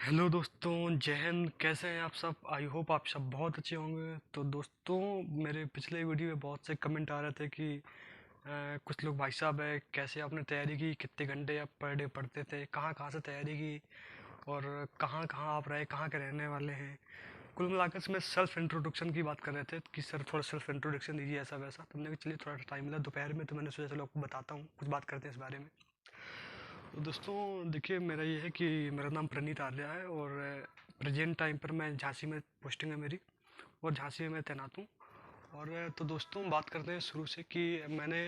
Hello दोस्तों, जय हिंद। कैसे हैं आप सब? आई होप आप सब बहुत अच्छे होंगे। तो दोस्तों, मेरे पिछले वीडियो में बहुत से कमेंट आ रहे थे कि कुछ लोग, भाई साहब है कैसे आपने तैयारी की, कितने घंटे आप पर डे पढ़ते थे, कहाँ कहाँ से तैयारी की और कहाँ कहाँ आप रहे, कहाँ के रहने वाले हैं। कुल मिलाकर इसमें सेल्फ इंट्रोडक्शन की बात कर रहे थे कि सर थोड़ा सेल्फ इंट्रोडक्शन दीजिए, ऐसा वैसा। तो हमने कहा चलिए, थोड़ा टाइम मिला दोपहर में, तो मैंने सोचा चलो आपको बताता हूँ, कुछ बात करते हैं इस बारे में। तो दोस्तों देखिए, मेरा ये है कि मेरा नाम प्रणीत आर्या है और प्रेजेंट टाइम पर मैं झांसी में, पोस्टिंग है मेरी, और झांसी में मैं तैनात हूँ। और तो दोस्तों, बात करते हैं शुरू से कि मैंने,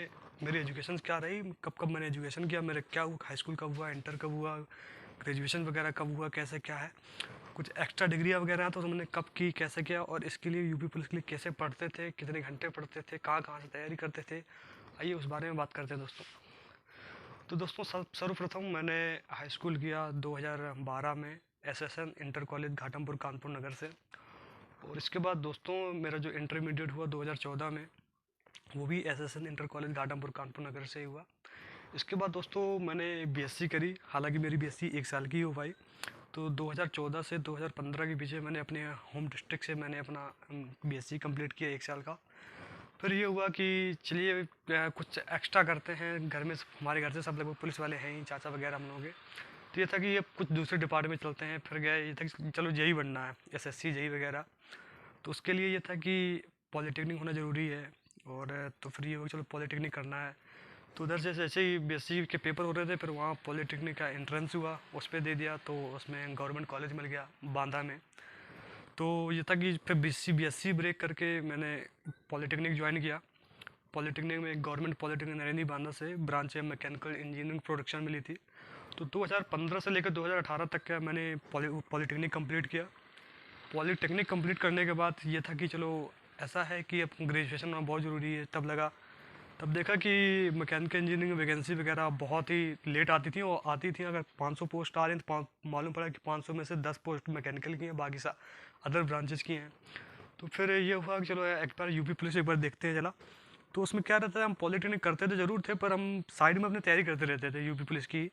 मेरी एजुकेशन क्या रही, कब कब मैंने एजुकेशन किया, मेरा क्या हुआ, हाई स्कूल कब हुआ, इंटर कब हुआ, ग्रेजुएशन वगैरह कब हुआ, कैसे क्या है, कुछ एक्स्ट्रा डिग्रियाँ वगैरह हैं तो मैंने कब की, कैसे किया, और इसके लिए यूपी पुलिस के लिए कैसे पढ़ते थे, कितने घंटे पढ़ते थे, कहाँ कहाँ से तैयारी करते थे। आइए उस बारे में बात करते हैं दोस्तों। तो दोस्तों, सर्वप्रथम मैंने हाई स्कूल किया 2012 में SSN inter college Ghatampur Kanpur Nagar से। और इसके बाद दोस्तों, मेरा जो इंटरमीडिएट हुआ 2014 में, वो भी SSN inter college Ghatampur Kanpur Nagar से ही हुआ। इसके बाद दोस्तों, मैंने बीएससी करी, हालांकि मेरी बीएससी 1 साल की हो पाई। तो 2014 से 2015 के बीच में मैंने अपने होम डिस्ट्रिक्ट से मैंने अपना बीएससी कंप्लीट किया 1 साल का। फिर ये हुआ कि चलिए कुछ एक्स्ट्रा करते हैं, घर में हमारे घर से सब लोग पुलिस वाले हैं ही, चाचा वगैरह हम लोग हैं। तो ये था कि ये कुछ दूसरे डिपार्टमेंट चलते हैं। फिर गए, ये था कि चलो जेई बनना है, एसएससी जेई वगैरह। तो उसके लिए ये था कि पॉलिटेक्निक होना ज़रूरी है। और तो फिर ये हुआ कि चलो पॉलिटेक्निक करना है। तो उधर से जैसे ही बीएससी के पेपर हो रहे थे, फिर वहाँ पॉलिटेक्निक का एंट्रेंस हुआ, उस पर दे दिया, तो उसमें गवर्नमेंट कॉलेज मिल गया बांदा में। तो ये था कि फिर बीएससी ब्रेक करके मैंने पॉलिटेक्निक ज्वाइन किया। पॉलिटेक्निक में एक गवर्नमेंट पॉलिटेक्निक नरेंद्र बांदा से ब्रांच है मैकेनिकल इंजीनियरिंग प्रोडक्शन मिली थी। तो 2015 से लेकर 2018 तक का मैंने पॉलिटेक्निक कंप्लीट किया। पॉलिटेक्निक कंप्लीट करने के बाद ये था कि चलो, ऐसा है कि अब ग्रेजुएशन होना बहुत ज़रूरी है। तब देखा कि मैकेनिकल इंजीनियरिंग में वैकेंसी वगैरह बहुत ही लेट आती थी, और आती थी अगर 500 पोस्ट आ रही हैं तो मालूम पड़ा कि 500 में से 10 पोस्ट मैकेनिकल की हैं, बाकी सा अदर ब्रांचेस की हैं। तो फिर ये हुआ कि चलो एक बार यूपी पुलिस एक बार देखते हैं चला। तो उसमें क्या रहता है, हम पॉलिटेक्निक करते तो ज़रूर थे, पर हम साइड में अपनी तैयारी करते रहते थे यूपी पुलिस की।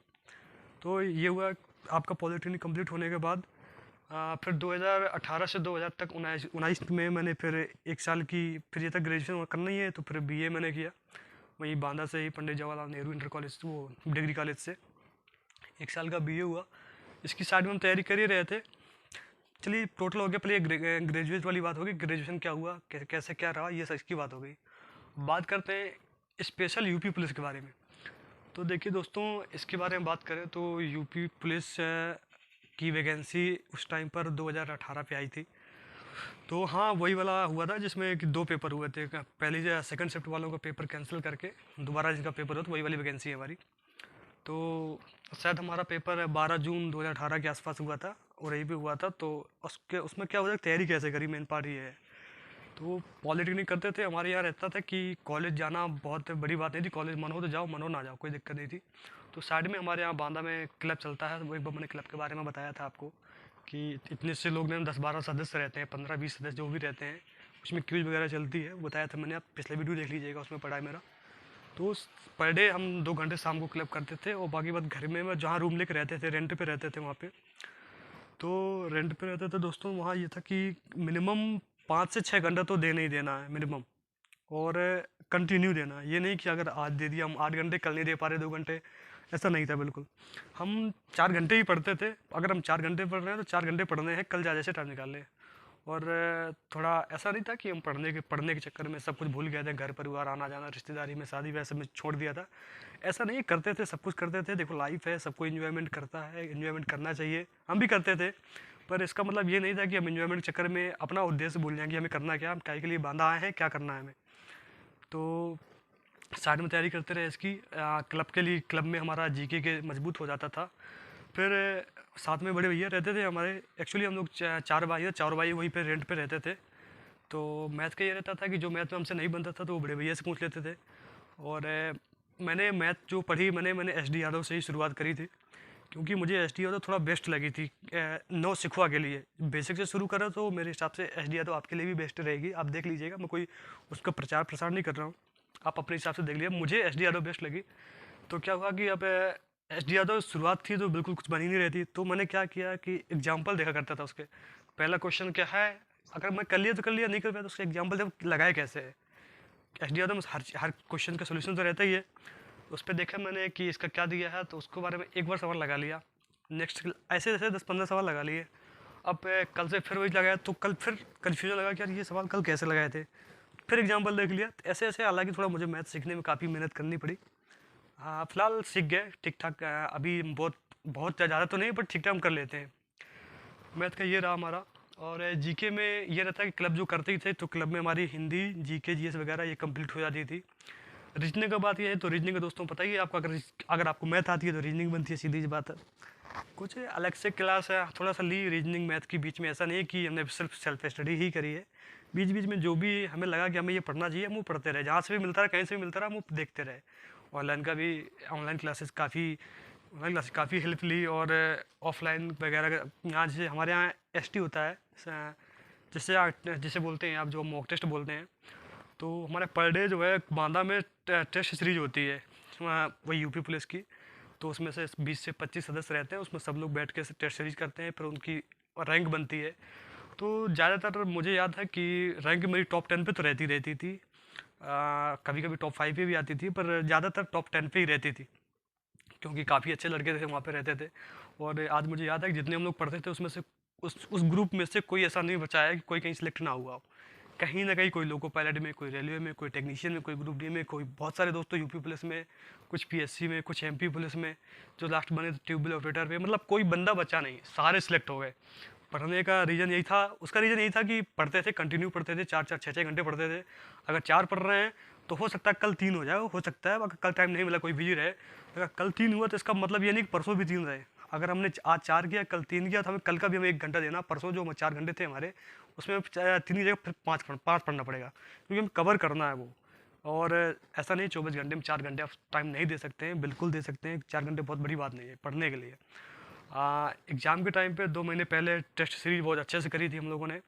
तो ये हुआ, आपका पॉलिटेक्निक कंप्लीट होने के बाद फिर 2018 से 2000 तक, 19 में मैंने फिर 1 साल की, फिर ये तक ग्रेजुएशन करना ही है, तो फिर बीए मैंने किया वहीं बांदा से ही, पंडित जवाहरलाल नेहरू इंटर कॉलेज, वो डिग्री कॉलेज से। 1 साल का बीए हुआ। इसकी साइड में हम तैयारी कर ही रहे थे। चलिए, टोटल हो गया। पहले ग्रेजुएट वाली बात होगी, ग्रेजुएशन क्या हुआ, कैसे क्या रहा, ये सब इसकी बात हो गई। बात करते हैं स्पेशल यूपी पुलिस के बारे में। तो देखिए दोस्तों, इसके बारे में बात करें तो यूपी पुलिस की वैकेंसी उस टाइम पर 2018 पे आई थी। तो हाँ, वही वाला हुआ था जिसमें कि 2 पेपर हुए थे। पहले जो सेकंड शिफ्ट वालों का पेपर कैंसिल करके दोबारा जिनका पेपर हो, तो वही वाली वैकेंसी है हमारी। तो शायद हमारा पेपर 12 जून 2018 के आसपास हुआ था, और यही पे हुआ था। तो उसके उसमें क्या हुआ था, तैयारी कैसे करी, मेन पार्ट ये है। तो पॉलिटेक्निक करते थे, हमारे यहाँ रहता था कि कॉलेज जाना बहुत बड़ी बात नहीं थी, कॉलेज मन हो तो जाओ, मन हो ना जाओ, कोई दिक्कत नहीं थी। तो साइड में हमारे यहाँ बांदा में क्लब चलता है, वो एक बार मैंने क्लब के बारे में बताया था आपको कि इतने से लोग ने 10-12 सदस्य रहते हैं, 15-20 सदस्य जो भी रहते हैं। उसमें क्विज वगैरह चलती है, बताया था मैंने, आप पिछले वीडियो देख लीजिएगा, उसमें पढ़ा है मेरा। तो पर डे हम 2 घंटे शाम को क्लब करते थे, और बाकी बात घर में मैं जहाँ रूम लेके रहते थे, रेंट पे रहते थे वहाँ पे। तो रेंट पे रहते थे दोस्तों, वहाँ ये था कि मिनिमम 5 से 6 घंटा तो देना ही देना है मिनिमम। और कंटिन्यू देना, ये नहीं कि अगर आज दे दिया, हम 8 घंटे कल नहीं दे पा रहे 2 घंटे, ऐसा नहीं था बिल्कुल। हम 4 घंटे ही पढ़ते थे। अगर हम 4 घंटे पढ़ रहे हैं तो 4 घंटे पढ़ने हैं, कल जा जैसे टाइम निकाल लें। और थोड़ा ऐसा नहीं था कि हम पढ़ने के चक्कर में सब कुछ भूल गए थे, घर परिवार आना जाना, रिश्तेदारी में, शादी वैसे में छोड़ दिया था। ऐसा नहीं, करते थे, सब कुछ करते थे। देखो, लाइफ है, सबको इन्जॉयमेंट करता है, इन्जॉयमेंट करना चाहिए, हम भी करते थे। पर इसका मतलब ये नहीं था कि हम इन्जॉयमेंट के चक्कर में अपना उद्देश्य भूल जाएंगे, हमें करना क्या, हम काय के लिए बांधा आए हैं, क्या करना है हमें। तो साइड में तैयारी करते रहे इसकी। क्लब के लिए, क्लब में हमारा जीके के मजबूत हो जाता था। फिर साथ में बड़े भैया रहते थे हमारे। एक्चुअली हम लोग 4 भाई हैं, 4 भाई वहीं पे रेंट पे रहते थे। तो मैथ का ये रहता था कि जो मैथ में हमसे नहीं बनता था तो वो बड़े भैया से पूछ लेते थे। और मैंने मैथ जो पढ़ी, मैंने एस डी यादव से ही शुरुआत करी थी, क्योंकि मुझे एस डी यादव थोड़ा बेस्ट लगी थी नौ सिखुआ के लिए। बेसिक से शुरू करा तो मेरे हिसाब से एस डी यादव आपके लिए भी बेस्ट रहेगी, आप देख लीजिएगा, मैं कोई उसका प्रचार प्रसार नहीं कर रहा हूँ, आप अपने हिसाब से देख लीजिए। मुझे एस डी यादव बेस्ट लगी। तो क्या हुआ कि अब एच डी यादव शुरुआत थी तो बिल्कुल कुछ बन ही नहीं रही थी, तो मैंने क्या किया कि एग्जाम्पल देखा करता था उसके। पहला क्वेश्चन क्या है, अगर मैं कर लिया तो कर लिया, नहीं कर पाया तो उसके एग्जाम्पल जब लगाए कैसे है। एच डी यादव में हर क्वेश्चन का सोल्यूशन तो रहता ही है। उस पर देखा मैंने कि इसका क्या दिया है, तो उसके बारे में एक बार सवाल लगा लिया। नेक्स्ट ऐसे ऐसे 10-15 सवाल लगा लिए। अब कल से फिर वही लगाया तो कल फिर कन्फ्यूजन लगा कि यार ये सवाल कल कैसे लगाए थे। फिर एग्जाम्पल देख लिया, तो ऐसे ऐसे हालांकि थोड़ा मुझे मैथ सीखने में काफ़ी मेहनत करनी पड़ी। हाँ फिलहाल सीख गए ठीक ठाक। अभी बहुत बहुत ज़्यादा तो नहीं पर ठीक ठाक हम कर लेते हैं। मैथ का ये रहा हमारा। और जीके में ये रहता है कि क्लब जो करते ही थे, तो क्लब में हमारी हिंदी जीके जीएस वगैरह ये कंप्लीट हो जाती थी। रीजनिंग का बात ये है, तो रीजनिंग का दोस्तों पता ही है आपको, अगर अगर आपको मैथ आती है तो रीजनिंग बनती है, सीधी सी बात है। कुछ अलग से क्लास है थोड़ा सा ली रीजनिंग मैथ के बीच में, ऐसा नहीं है कि हमने सिर्फ सेल्फ स्टडी ही करी है। बीच बीच में जो भी हमें लगा कि हमें ये पढ़ना चाहिए हम वो पढ़ते रहे, जहाँ से भी मिलता रहा कहीं से भी मिलता रहा हम वो देखते रहे। ऑनलाइन का भी, ऑनलाइन क्लासेस काफ़ी हेल्प ली। और ऑफलाइन वगैरह यहाँ जैसे हमारे यहाँ एस टी होता है, जिसे बोलते हैं आप जो मॉक टेस्ट बोलते हैं। तो हमारे पर डे जो है बांदा में टेस्ट सीरीज होती है वही यूपी पुलिस की। तो उसमें से 20 से 25 सदस्य रहते हैं, उसमें सब लोग बैठ के टेस्ट सीरीज करते हैं, फिर उनकी रैंक बनती है। तो ज़्यादातर मुझे याद है कि रैंक मेरी टॉप 10 पे तो रहती रहती थी। कभी कभी टॉप 5 पे भी आती थी, पर ज़्यादातर टॉप 10 पे ही रहती थी, क्योंकि काफ़ी अच्छे लड़के थे वहाँ पे रहते थे। और आज मुझे याद है कि जितने हम लोग पढ़ते थे उसमें से उस ग्रुप में से कोई ऐसा नहीं बचा है कि कोई कहीं सिलेक्ट ना हुआ हो। कहीं ना कहीं कोई लोको पायलट में, कोई रेलवे में, कोई टेक्नीशियन में, कोई ग्रुप डी में, कोई बहुत सारे दोस्तों यूपी पुलिस में, कुछ पीएससी में, कुछ एमपी पुलिस में, जो लास्ट बने ट्यूबवेल ऑपरेटर पे, मतलब कोई बंदा बचा नहीं, सारे सिलेक्ट हो गए। पढ़ने का रीज़न यही था, उसका रीज़न यही था कि पढ़ते थे, कंटिन्यू पढ़ते थे, 4-4 6-6 घंटे पढ़ते थे। अगर 4 पढ़ रहे हैं तो हो सकता है कल 3 हो जाए, हो सकता है अगर कल टाइम नहीं मिला कोई बिजी रहे। अगर कल 3 हुआ तो इसका मतलब ये नहीं कि परसों भी 3 रहे। अगर हमने आज 4 किया, कल 3 किया, तो हमें कल का भी हमें 1 घंटा देना। परसों जो 4 घंटे थे हमारे, उसमें 3 की जगह फिर 5 पढ़ना पड़ेगा, क्योंकि हमें कवर करना है वो। और ऐसा नहीं 24 घंटे में 4 घंटे आप टाइम नहीं दे सकते हैं, बिल्कुल दे सकते हैं। 4 घंटे बहुत बड़ी बात नहीं है पढ़ने के लिए। एग्ज़ाम के टाइम पे 2 महीने पहले टेस्ट सीरीज बहुत अच्छे से करी थी हम लोगों ने,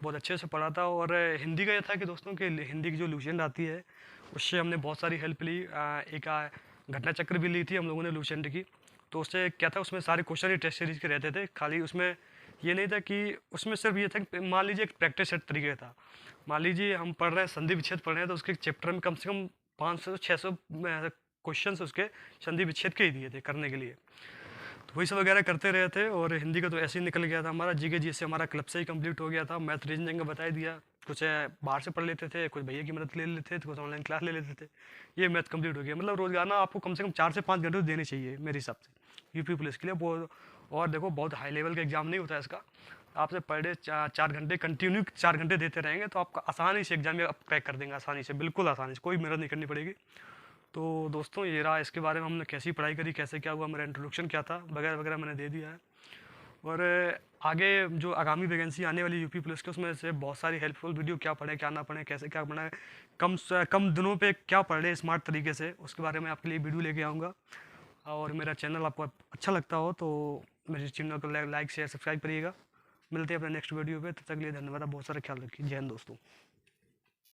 बहुत अच्छे से पढ़ा था। और हिंदी का ये था कि दोस्तों के हिंदी की जो लुसेंट आती है उससे हमने बहुत सारी हेल्प ली। एक घटना चक्र भी ली थी हम लोगों ने लुसेंट की। तो उससे क्या था, उसमें सारे क्वेश्चन ही टेस्ट सीरीज के रहते थे। खाली उसमें ये नहीं था कि उसमें सिर्फ ये था कि मान लीजिए एक प्रैक्टिस सेट तरीके था। मान लीजिए हम पढ़ रहे हैं संधि विच्छेद पढ़ रहे हैं, तो उसके चैप्टर में कम से कम 500-600 क्वेश्चन उसके संधि विच्छेद के ही दिए थे करने के लिए। तो वही सब वगैरह करते रहे थे। और हिंदी का तो ऐसे ही निकल गया था हमारा। जीके जी से हमारा क्लब से ही कंप्लीट हो गया था। मैथ रीजनिंग का बता ही दिया। कुछ बाहर से पढ़ लेते थे, कुछ भैया की मदद ले लेते थे, कुछ ऑनलाइन क्लास ले लेते थे। ये मैथ कंप्लीट हो गया। मतलब रोजाना आपको कम से कम 4 से 5 घंटे तो देने चाहिए मेरे हिसाब से यूपी पुलिस के लिए। बहुत, और देखो बहुत हाई लेवल का एग्जाम नहीं होता है इसका। आपसे पर डे 4 घंटे कंटिन्यू 4 घंटे देते रहेंगे तो आपका आसानी से एग्जाम में आप क्रैक कर देंगे, आसानी से, बिल्कुल आसानी से, कोई मेहनत नहीं करनी पड़ेगी। तो दोस्तों ये रहा, इसके बारे में हमने कैसी पढ़ाई करी, कैसे क्या हुआ, मेरा इंट्रोडक्शन क्या था वगैरह वगैरह मैंने दे दिया है। और आगे जो आगामी वैकेंसी आने वाली यूपी पुलिस के, उसमें से बहुत सारी हेल्पफुल वीडियो, क्या पढ़े क्या ना पढ़े, कैसे क्या पढ़े, कम दिनों पे क्या पढ़ रहे स्मार्ट तरीके से, उसके बारे में आपके लिए वीडियो लेके आऊँगा। और मेरा चैनल आपको अच्छा लगता हो तो मेरे चैनल को लाइक शेयर सब्सक्राइब करिएगा। मिलते हैं अपने नेक्स्ट वीडियो पे, तब तक के लिए धन्यवाद। बहुत सारा ख्याल रखिए। जय हिंद दोस्तों।